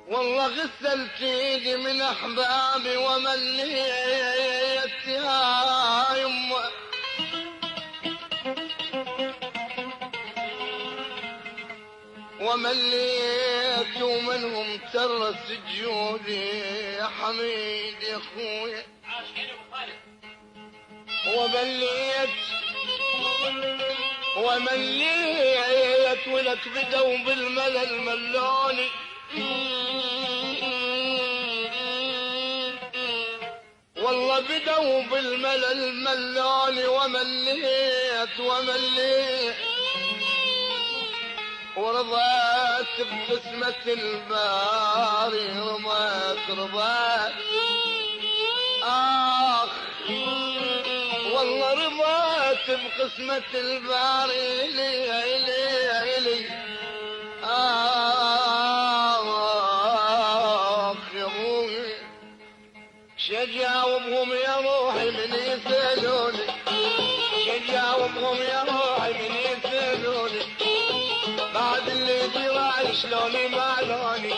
والله غسلت ايدي من احبابي ومليت يا يمه، ومليت ومنهم ترس جودي يا حميد يا اخويا، ومليت ولك بدوا بالملل ملوني، والله بدوا بالملل ملوني، ومليت ورضيت بقسمة الباري، رضيت والله رضيت بقسمة الباري إلي يا ابوي شجاوبهم يا روحي من يسألوني، شجاوبهم يا روحي من يسألوني، بعد اللي جرى شلوني ما لوني،